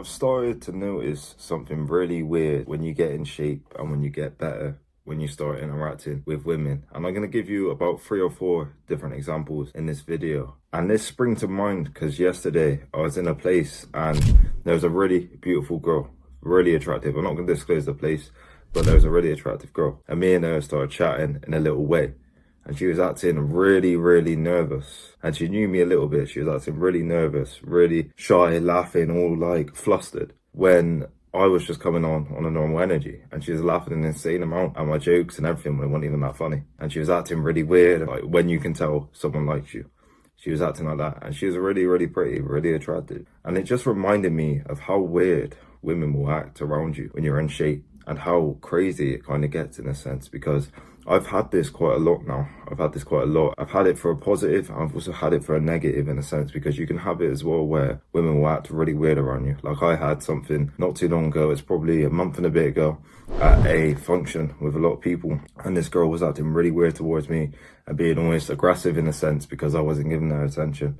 I've started to notice something really weird when you get in shape and when you get better when you start interacting with women. And I'm going to give you about 3 or 4 different examples in this video. And this sprang to mind because yesterday I was in a place and there was a really beautiful girl, really attractive. I'm not going to disclose the place, but there was a really attractive girl. And me and her started chatting in a little way. And she was acting really, really nervous. And she knew me a little bit. She was acting really nervous, really shy, laughing, all like flustered. When I was just coming on a normal energy. And she was laughing an insane amount at my jokes and everything when it wasn't even that funny. And she was acting really weird, like when you can tell someone likes you. She was acting like that. And she was really, really pretty, really attractive. And it just reminded me of how weird women will act around you when you're in shape. And how crazy it kind of gets in a sense, because I've had this quite a lot now. I've had it for a positive. I've also had it for a negative in a sense, because you can have it as well where women will act really weird around you. Like I had something not too long ago, it's probably a month and a bit ago, at a function with a lot of people. And this girl was acting really weird towards me and being almost aggressive in a sense because I wasn't giving her attention.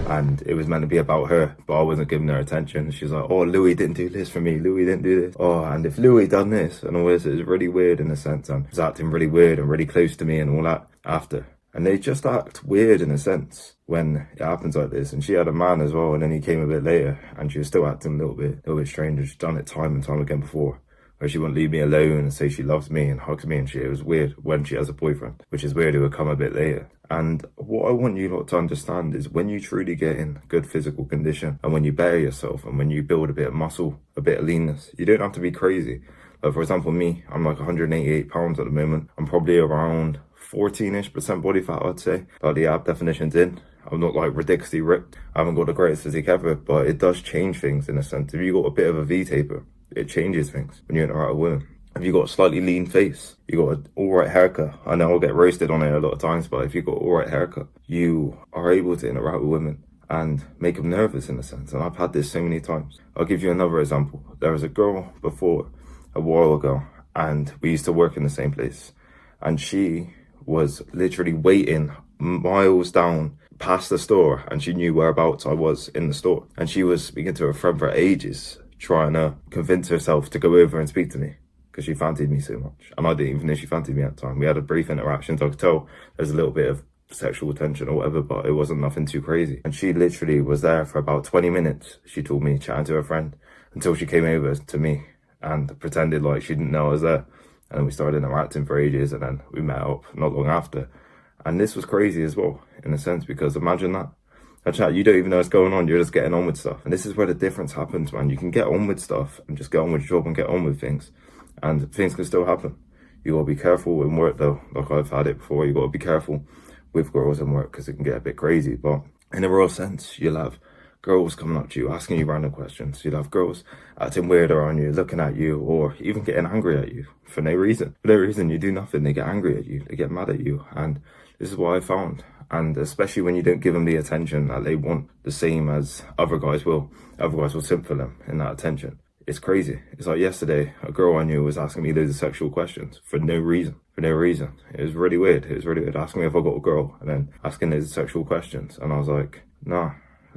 And it was meant to be about her, but I wasn't giving her attention. She's like, oh, Louis didn't do this for me. Louis didn't do this. Oh, and if Louis done this and all this, it was really weird in a sense. And was acting really weird and really close to me and all that after. And they just act weird in a sense when it happens like this. And she had a man as well, and then he came a bit later and she was still acting a little bit strange. She's done it time and time again before, where she wouldn't leave me alone and say she loves me and hugs me and shit. It was weird when she has a boyfriend, which is weird. It would come a bit later. And what I want you lot to understand is when you truly get in good physical condition and when you better yourself and when you build a bit of muscle, a bit of leanness, you don't have to be crazy. Like for example, me, I'm like 188 pounds at the moment. I'm probably around 14-ish% body fat, I'd say. Like the ab definition's in. I'm not like ridiculously ripped. I haven't got the greatest physique ever, but it does change things in a sense. If you got a bit of a V-taper, it changes things when you interact with women. If you got a slightly lean face, you got an alright haircut. I know I'll get roasted on it a lot of times, but if you got an alright haircut, you are able to interact with women and make them nervous in a sense. And I've had this so many times. I'll give you another example. There was a girl before a while ago, and we used to work in the same place. And she was literally waiting miles down past the store, and she knew whereabouts I was in the store. And she was speaking to her friend for ages, trying to convince herself to go over and speak to me because she fancied me so much. And I didn't even know she fancied me at the time. We had a brief interaction, so I could tell there's a little bit of sexual tension or whatever, but it wasn't nothing too crazy. And she literally was there for about 20 minutes, she told me, chatting to her friend, until she came over to me and pretended like she didn't know I was there. And then we started interacting for ages, and then we met up not long after. And this was crazy as well, in a sense, because imagine that. A chat, you don't even know what's going on, you're just getting on with stuff. And this is where the difference happens, man. You can get on with stuff and just get on with your job and get on with things. And things can still happen. You gotta be careful in work though, like I've had it before. You gotta be careful with girls in work because it can get a bit crazy. But in a real sense, you'll have girls coming up to you, asking you random questions. You'll have girls acting weird around you, looking at you, or even getting angry at you for no reason. For no reason, you do nothing, they get angry at you, they get mad at you. And this is what I found. And especially when you don't give them the attention that they want, the same as other guys will. Other guys will simp for them in that attention. It's crazy. It's like yesterday, a girl I knew was asking me loads of sexual questions for no reason. For no reason. It was really weird. It was really weird. Asking me if I got a girl and then asking loads of sexual questions. And I was like, nah.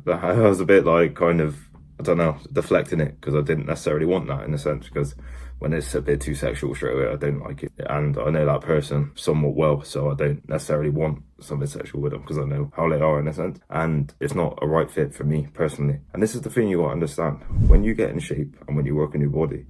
I was a bit like kind of, I don't know, deflecting it because I didn't necessarily want that in a sense, because when it's a bit too sexual straight away, I don't like it. And I know that person somewhat well, so I don't necessarily want something sexual with them because I know how they are in a sense. And it's not a right fit for me personally. And this is the thing you got to understand. When you get in shape and when you work on your body,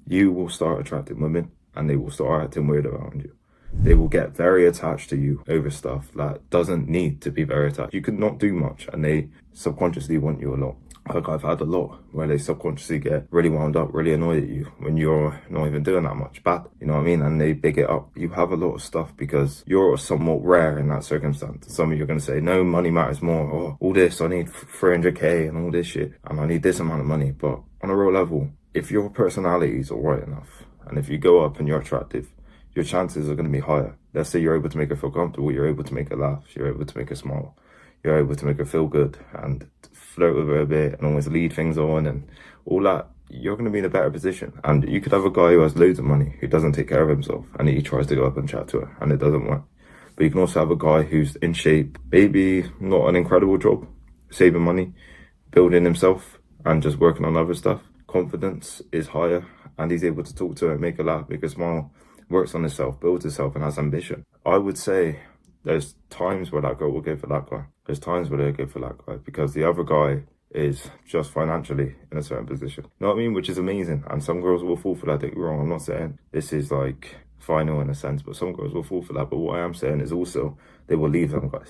you will start attracting women and they will start acting weird around you. They will get very attached to you over stuff that doesn't need to be very attached. You could not do much and they subconsciously want you a lot. Like I've had a lot where they subconsciously get really wound up, really annoyed at you when you're not even doing that much bad, you know what I mean? And they big it up. You have a lot of stuff because you're somewhat rare in that circumstance. Some of you are going to say, no, money matters more, or all this, I need 300k and all this shit, and I need this amount of money. But on a real level, if your personality is alright enough, and if you go up and you're attractive, your chances are going to be higher. Let's say you're able to make her feel comfortable, you're able to make her laugh, you're able to make her smile, you're able to make her feel good and flirt with her a bit and always lead things on and all that. You're going to be in a better position. And you could have a guy who has loads of money, who doesn't take care of himself, and he tries to go up and chat to her and it doesn't work. But you can also have a guy who's in shape, maybe not an incredible job, saving money, building himself, and just working on other stuff, confidence is higher, and he's able to talk to her, make her laugh, make her smile, works on himself, builds himself, and has ambition. I would say there's times where that girl will go for that guy. There's times where they'll go for that guy because the other guy is just financially in a certain position. You know what I mean? Which is amazing. And some girls will fall for that. Don't get me wrong. I'm not saying this is like final in a sense, but some girls will fall for that. But what I am saying is also they will leave them guys.